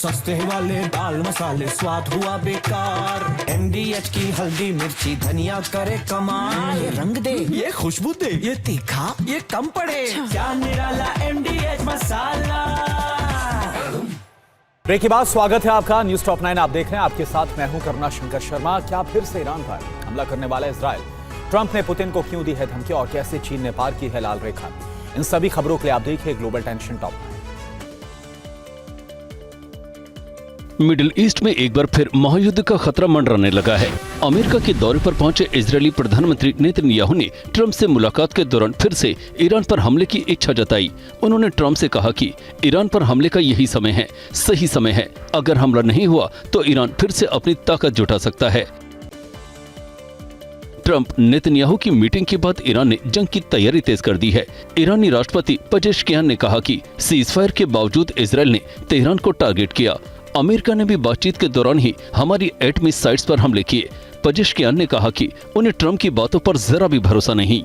सस्ते वाले दाल मसाले स्वाद हुआ बेकार। MDH की हल्दी मिर्ची धनिया करे कमाल। ये रंग दे, ये खुशबू दे, ये तीखा, ये कम पड़े। क्या निराला MDH मसाला। ब्रेक के बाद स्वागत है आपका न्यूज टॉप 9 आप देख रहे हैं। आपके साथ मैं हूं करुणा शंकर शर्मा। क्या फिर से ईरान पर हमला करने वाला इजराइल? ट्रंप ने पुतिन को क्यों दी है धमकी और कैसे चीन ने पार की है लाल रेखा? इन सभी खबरों के लिए आप देखिए global tension top. Middle east में एक बार फिर महायुद्ध का खतरा मंडराने लगा है। अमेरिका के दौरे पर पहुंचे इजरायली प्रधानमंत्री नेतन्याहू ने ट्रंप से मुलाकात के दौरान फिर से ईरान पर हमले की इच्छा जताई। उन्होंने ट्रंप से कहा कि ईरान पर हमले का यही समय है, सही समय है। अगर हमला नहीं हुआ तो ईरान फिर से अपनी ताकत जुटा सकता है। ट्रंप नेतन्याहू की मीटिंग के बाद ईरान ने जंग की तैयारी तेज कर दी है। ईरानी राष्ट्रपति पेजेश्कियान ने कहा कि सीजफायर के बावजूद इजरायल ने तेहरान को टारगेट किया। अमेरिका ने भी बातचीत के दौरान ही हमारी एटमी साइट्स पर हमले किए। पेजेश्कियान ने कहा कि उन्हें ट्रंप की बातों पर जरा भी भरोसा नहीं।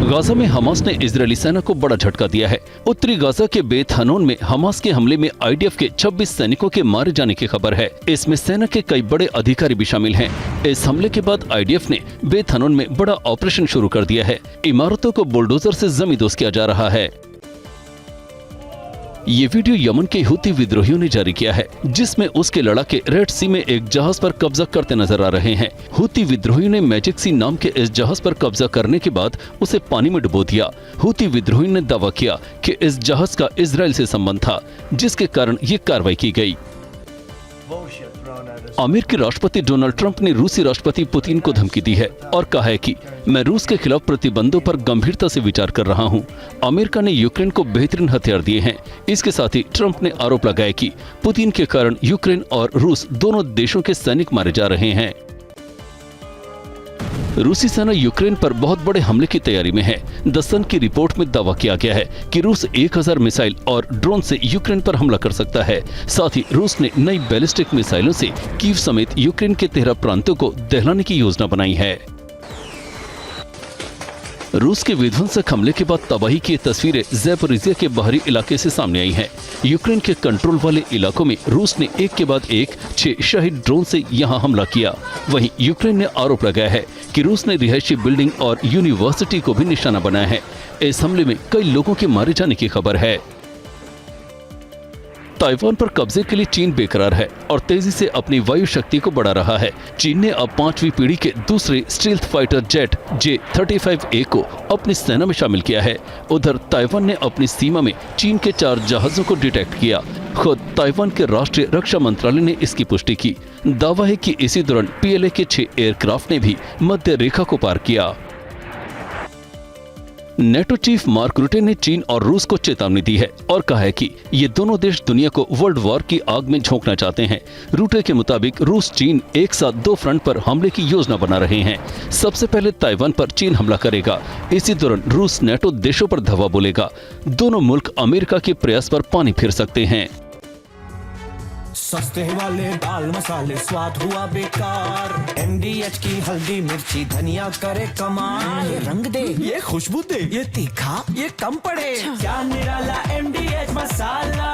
गाजा में हमास ने इजरायली सेना को बड़ा झटका दिया है। उत्तरी गाजा के बेत हनोन में हमास के हमले में IDF के 26 सैनिकों के मारे जाने की खबर है। इसमें सेना के कई बड़े अधिकारी भी शामिल हैं। इस हमले के बाद IDF ने बेत हनोन में बड़ा ऑपरेशन शुरू कर दिया है। इमारतों को बुलडोजर से जमींदोज किया जा रहा है। ये वीडियो यमन के हुती विद्रोहियों ने जारी किया है, जिसमें उसके लड़ाके रेड सी में एक जहाज पर कब्जा करते नजर आ रहे हैं। हुती विद्रोहियों ने मैजिक सी नाम के इस जहाज पर कब्जा करने के बाद उसे पानी में डुबो दिया। हुती विद्रोहियों ने दावा किया कि इस जहाज का इजराइल से संबंध था, जिसके कारण ये कार्रवाई की गई। अमेरिकी राष्ट्रपति डोनाल्ड ट्रंप ने रूसी राष्ट्रपति पुतिन को धमकी दी है और कहा है कि मैं रूस के खिलाफ प्रतिबंधों पर गंभीरता से विचार कर रहा हूं। अमेरिका ने यूक्रेन को बेहतरीन हथियार दिए हैं। इसके साथ ही ट्रंप ने आरोप लगाया कि पुतिन के कारण यूक्रेन और रूस दोनों देशों के सैनिक मारे जा रहे हैं। रूसी सेना यूक्रेन पर बहुत बड़े हमले की तैयारी में है। द सन की रिपोर्ट में दावा किया गया है कि रूस 1000 मिसाइल और ड्रोन से यूक्रेन पर हमला कर सकता है। साथ ही रूस ने नई बैलिस्टिक मिसाइलों से कीव समेत यूक्रेन के 13 प्रांतों को दहलाने की योजना बनाई है। रूस के विध्वंसक हमले के बाद तबाही की तस्वीरें ज़ैपोरिज़िया के बाहरी इलाके से सामने आई हैं। यूक्रेन के कंट्रोल वाले इलाकों में रूस ने एक के बाद एक 6 शहीद ड्रोन से यहां हमला किया। वहीं यूक्रेन ने आरोप लगाया है कि रूस ने रिहायशी बिल्डिंग और यूनिवर्सिटी को भी निशाना बनाया है। इस हमले में कई लोगों के मारे जाने की खबर है। ताइवान पर कब्जे के लिए चीन बेकरार है और तेजी से अपनी वायु शक्ति को बढ़ा रहा है। चीन ने अब 5वीं पीढ़ी के दूसरे स्टील्थ फाइटर जेट J-35A को अपनी सेना में शामिल किया है। उधर ताइवान ने अपनी सीमा में चीन के 4 जहाजों को डिटेक्ट किया। खुद ताइवान के राष्ट्रीय रक्षा मंत्रालय ने इसकी पुष्टि की। दावा है कि इसी दौरान PLA के 6 एयरक्राफ्ट ने भी मध्य रेखा को पार किया। नेटो चीफ मार्क रूटे ने चीन और रूस को चेतावनी दी है और कहा है कि ये दोनों देश दुनिया को वर्ल्ड वॉर की आग में झोंकना चाहते हैं। रूटे के मुताबिक रूस चीन एक साथ 2 फ्रंट पर हमले की योजना बना रहे हैं। सबसे पहले ताइवान पर चीन हमला करेगा। इसी दौरान रूस नेटो देशों पर धावा बोलेगा। दोनों मुल्क अमेरिका के प्रयास पर पानी फिर सकते हैं। सस्ते वाले दाल मसाले स्वाद हुआ बेकार। MDH की हल्दी मिर्ची धनिया करे कमाल। ये रंग दे, ये खुशबू दे, ये तीखा, ये कम पड़े। क्या निराला MDH मसाला।